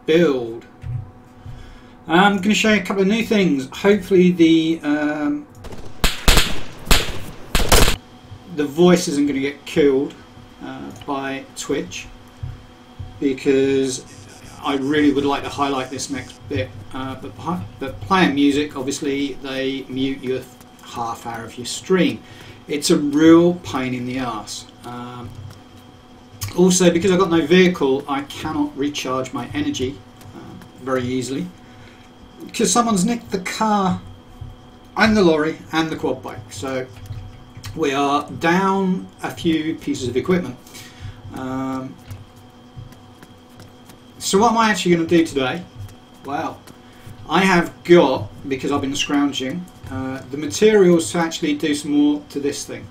build. I'm going to show you a couple of new things. Hopefully the voice isn't going to get killed by Twitch, because I really would like to highlight this next bit. But playing music, obviously they mute your half hour of your stream. It's a real pain in the arse. Also, because I've got no vehicle, I cannot recharge my energy very easily, because someone's nicked the car and the lorry and the quad bike. So we are down a few pieces of equipment. So what am I actually going to do today? Well, I have got, because I've been scrounging, the materials to actually do some more to this thing.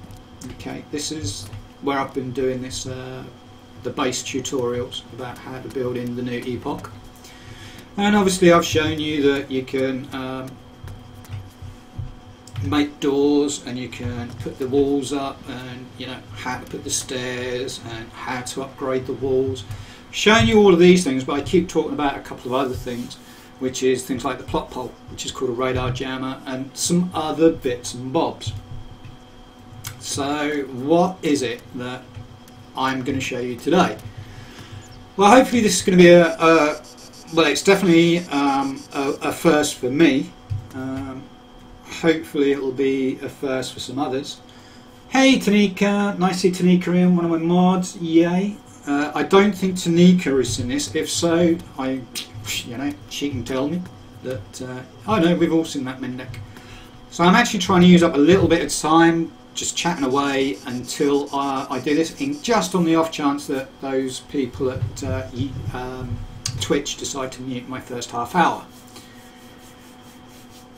Okay, this is where I've been doing this, the base tutorials about how to build in the new epoch. And obviously I've shown you that you can make doors, and you can put the walls up, and you know how to put the stairs and how to upgrade the walls. Showing you all of these things, but I keep talking about a couple of other things, which is things like the plot pole, which is called a radar jammer, and some other bits and bobs. So what is it that I'm going to show you today? Well, hopefully this is going to be well, it's definitely a first for me. Hopefully it will be a first for some others. Hey Tanika, nice to see Tanika in, one of my mods, yay. I don't think Tanika is in this. If so, she can tell me that. I know we've all seen that Mendek. So I'm actually trying to use up a little bit of time, just chatting away until I do this, just on the off chance that those people at Twitch decide to mute my first half hour.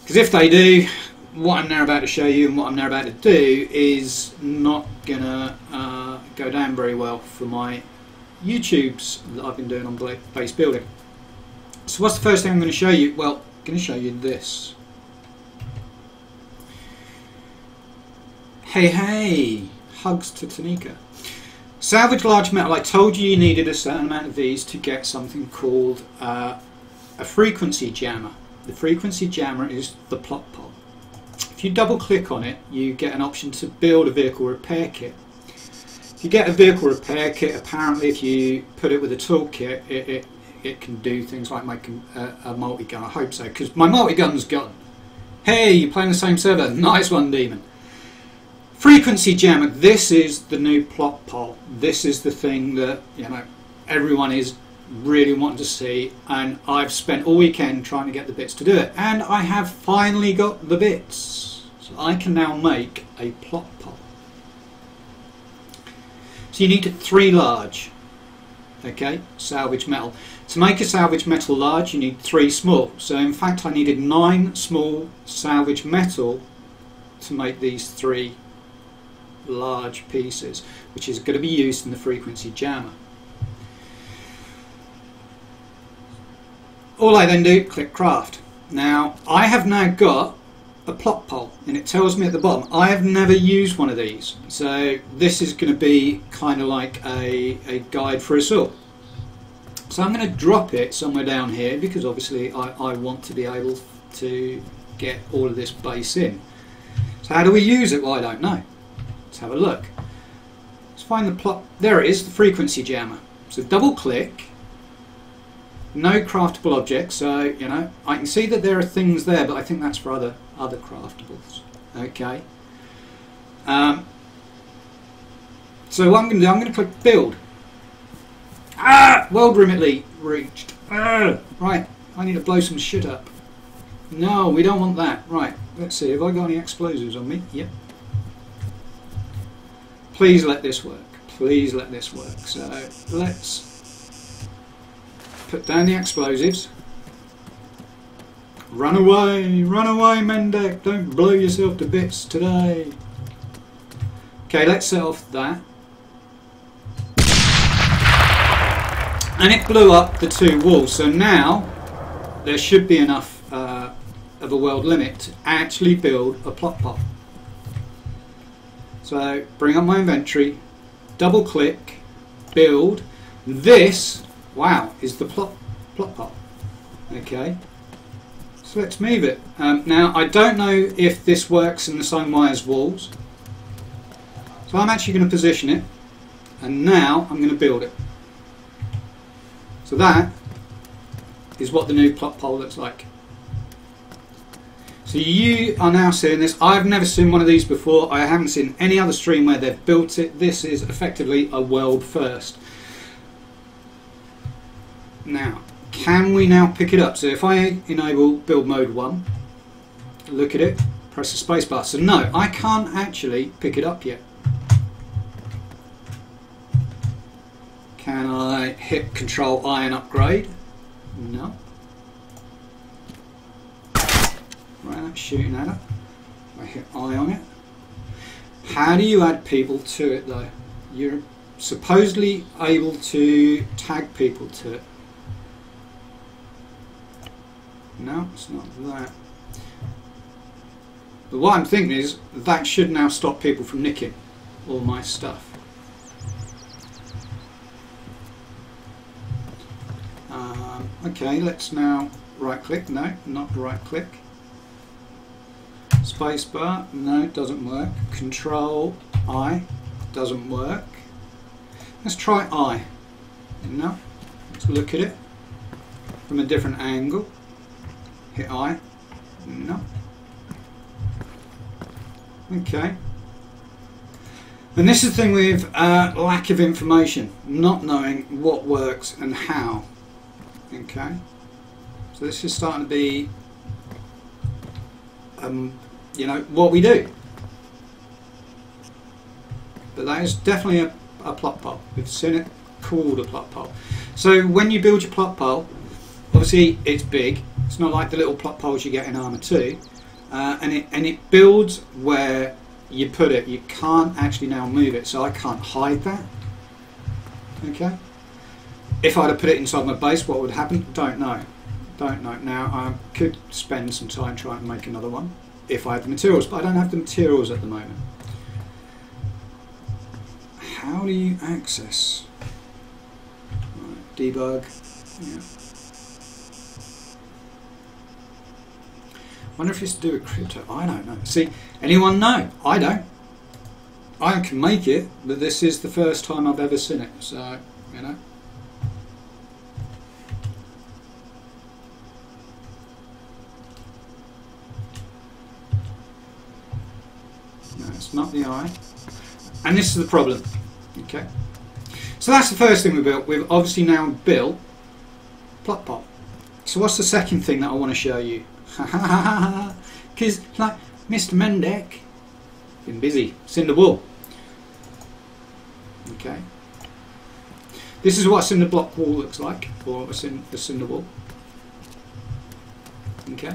Because if they do, what I'm now about to show you and what I'm now about to do is not gonna go down very well for my YouTubes that I've been doing on base building. So what's the first thing I'm going to show you? Well, I'm going to show you this. Hey, hugs to Tanika. Salvage large metal. I told you needed a certain amount of these to get something called a frequency jammer. The frequency jammer is the plot pole. If you double click on it, you get an option to build a vehicle repair kit. If you get a vehicle repair kit, apparently if you put it with a toolkit, it can do things like making a multi-gun. I hope so, because my multi-gun's gone. Hey, you're playing the same server. Nice one, Demon. Frequency jammer. This is the new plot pole. This is the thing that everyone is really wanting to see, and I've spent all weekend trying to get the bits to do it, and I have finally got the bits. So I can now make a plot pole. So you need 3 large, okay, salvage metal. To make a salvage metal large, you need 3 small. So in fact I needed 9 small salvage metal to make these 3 large pieces, which is going to be used in the frequency jammer. All I then do, click craft. Now I have now got a plot pole, and it tells me at the bottom I have never used one of these, so this is going to be kind of like a guide for us all. So I'm going to drop it somewhere down here, because obviously I want to be able to get all of this base in. So how do we use it? Well, I don't know. Let's have a look. Let's find the plot. There it is, the frequency jammer. So double click. No craftable objects, so I can see that there are things there, but I think that's for other craftables. Okay. So what I'm going to do, I'm going to click build. World limit reached. Right, I need to blow some shit up. No, we don't want that. Right, let's see. Have I got any explosives on me? Yep. Please let this work. Please let this work. So let's put down the explosives. Run away, Mendek, don't blow yourself to bits today. Okay, let's set off that. And it blew up the 2 walls, so now there should be enough of a world limit to actually build a plot pole. So bring up my inventory, double click, build. This, wow, is the plot plot pole. Okay, so let's move it. Now I don't know if this works in the same way as walls, so I'm actually going to position it, and now I'm going to build it. So that is what the new plot pole looks like. So you are now seeing this. I've never seen one of these before. I haven't seen any other stream where they've built it. This is effectively a world first. Now, can we now pick it up? So if I enable build mode 1, look at it, press the space bar. So no, I can't actually pick it up yet. Can I hit Control I and upgrade? No. Right, that's shooting at it. I hit I on it. How do you add people to it though? You're supposedly able to tag people to it. No, it's not that. But what I'm thinking is that should now stop people from nicking all my stuff. Okay, let's now right click. No, not right click. Spacebar, no, it doesn't work. Control I, doesn't work. Let's try I. No, let's look at it from a different angle. Hit I, no. Okay. And this is the thing with lack of information, not knowing what works and how. Okay. So this is starting to be you know, what we do. But that is definitely a plot pole. We've seen it called a plot pole. So when you build your plot pole, obviously it's big. It's not like the little plot poles you get in Arma 2. And it builds where you put it. You can't actually now move it, so I can't hide that. Okay. If I'd have put it inside my base, what would happen? Don't know. Don't know. Now I could spend some time trying to make another one if I had the materials, but I don't have the materials at the moment. How do you access? Right, debug. Yeah. Wonder if it's to do with crypto. I don't know. See, anyone know? I don't. I can make it, but this is the first time I've ever seen it. So, you know. No, it's not the eye. And this is the problem. Okay. So that's the first thing we built. We've obviously now built plot pole. So what's the second thing that I want to show you? Because like Mr. Mendek, been busy. Cinder wall. Okay. This is what a cinder block wall looks like, or a cinder wall. Okay.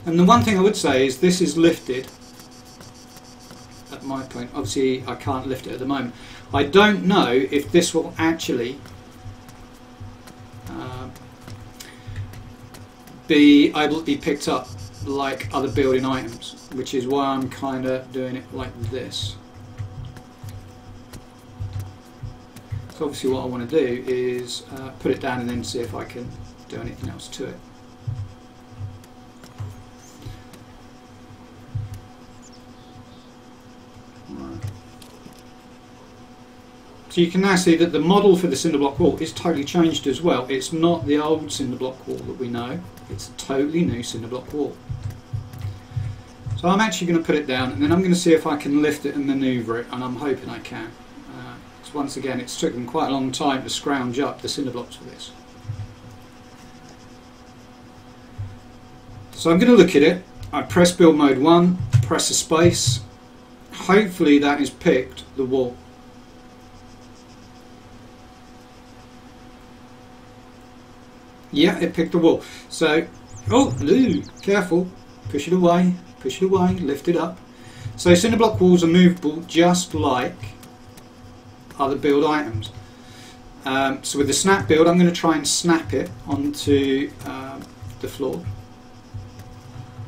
And the one thing I would say is this is lifted at my point. Obviously I can't lift it at the moment. I don't know if this will actually be able to be picked up like other building items, which is why I'm kind of doing it like this. So obviously what I want to do is put it down and then see if I can do anything else to it. Right. So you can now see that the model for the cinder block wall is totally changed as well. It's not the old cinder block wall that we know. It's a totally new cinder block wall. So I'm actually going to put it down and then I'm going to see if I can lift it and manoeuvre it, and I'm hoping I can. Once again, it's taken quite a long time to scrounge up the cinder blocks for this. So I'm going to look at it. I press build mode 1, press a space. Hopefully that has picked the wall. Yeah, it picked the wall. So, oh, careful. Push it away, lift it up. So cinder block walls are movable just like other build items. So with the snap build, I'm going to try and snap it onto the floor.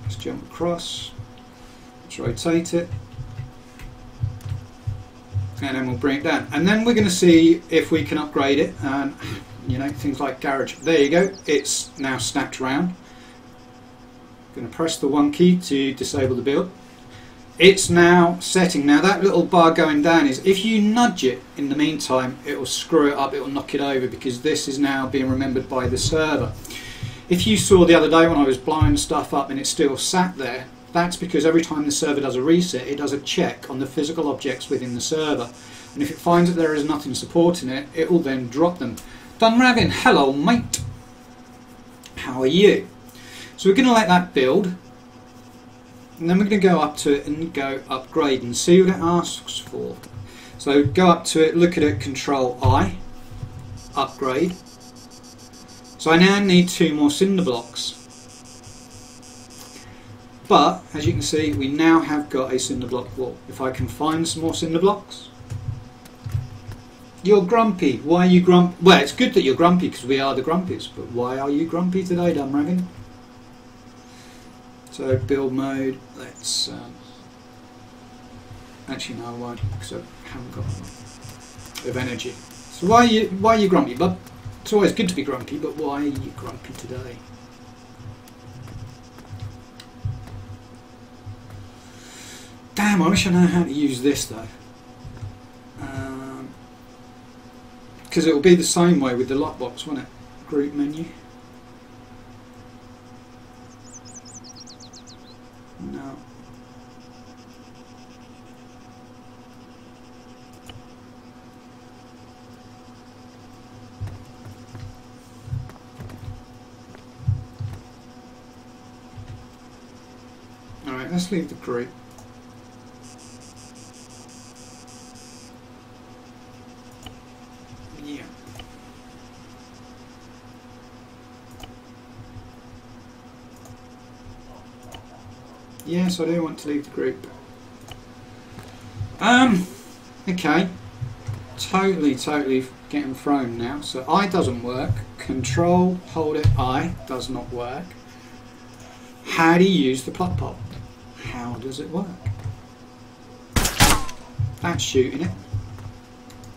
Let's jump across, let's rotate it, and then we'll bring it down. And then we're going to see if we can upgrade it. And you know, things like garage. There you go, it's now snapped round. I'm going to press the 1 key to disable the build. It's now setting. Now that little bar going down is, if you nudge it in the meantime, it will screw it up, it will knock it over, because this is now being remembered by the server. If you saw the other day when I was blowing stuff up and it still sat there, that's because every time the server does a reset, it does a check on the physical objects within the server. And if it finds that there is nothing supporting it, it will then drop them. Dunravin, hello mate. How are you? So we're going to let that build. And then we're going to go up to it and go upgrade and see what it asks for. So go up to it, look at it, Control I, upgrade. So I now need 2 more cinder blocks. But as you can see, we now have got a cinder block wall. If I can find some more cinder blocks. You're grumpy. Why are you grumpy? Well, it's good that you're grumpy because we are the grumpies. But why are you grumpy today, Dunravin? So build mode, let's actually no I won't, because I haven't got enough of energy. So why are you grumpy, bub? It's always good to be grumpy, but why are you grumpy today? Damn, I wish I knew how to use this though. Because it will be the same way with the lockbox, won't it? Group menu. No. Alright, let's leave the group. Yeah. Yes, I do want to leave the group. Okay. Totally getting thrown now. So I doesn't work. Control, hold it, I does not work. How do you use the plot pole? How does it work? That's shooting it.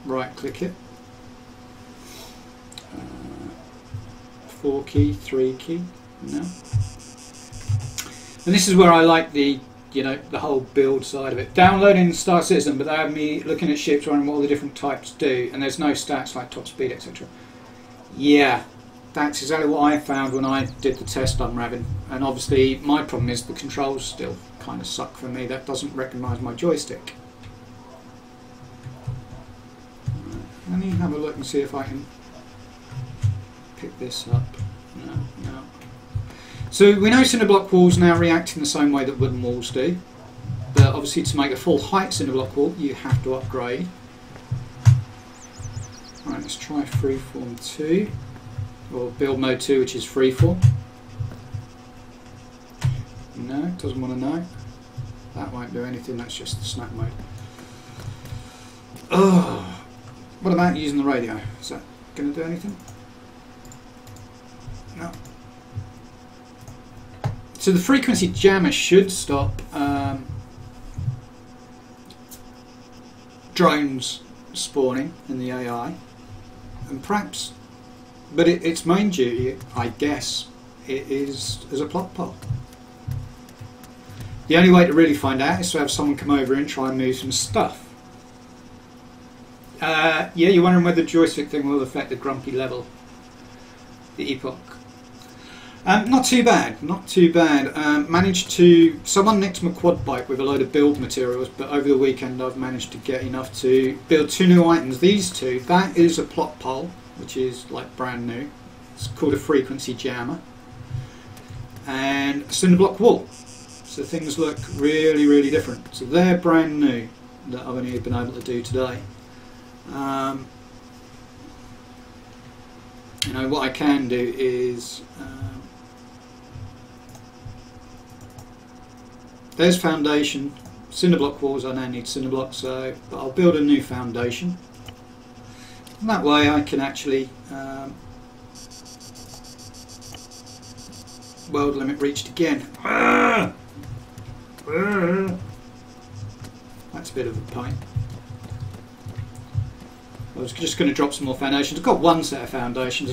Right click it. 4 key, 3 key. No. And this is where I like the, you know, the whole build side of it. Downloading Star Citizen, but they have me looking at ships and what all the different types do, and there's no stats like top speed, etc. Yeah, that's exactly what I found when I did the test on Raven. And obviously my problem is the controls still kind of suck for me. That doesn't recognise my joystick. Let me have a look and see if I can pick this up. No. So we know cinder block walls now react in the same way that wooden walls do. But obviously to make a full height cinder block wall you have to upgrade. Right, let's try freeform 2. Or build mode 2, which is freeform. No, doesn't want to know. That won't do anything, that's just the snap mode. Oh, what about using the radio? Is that going to do anything? No. So the frequency jammer should stop drones spawning in the AI, and perhaps, but its main duty, I guess, it is as a plot pole. The only way to really find out is to have someone come over and try and move some stuff. Yeah, you're wondering whether the joystick thing will affect the grumpy level, the epoch. Not too bad, not too bad. Managed to, someone nicked my quad bike with a load of build materials, but over the weekend I've managed to get enough to build 2 new items. These 2, that is a plot pole, which is like brand new. It's called a frequency jammer. And a cinder block wall. So things look really different. So they're brand new that I've only been able to do today. You know, what I can do is there's foundation, cinder block walls. I now need cinder blocks, so but I'll build a new foundation. And that way I can actually world limit reached again. That's a bit of a pain. I was just going to drop some more foundations. I've got one set of foundations.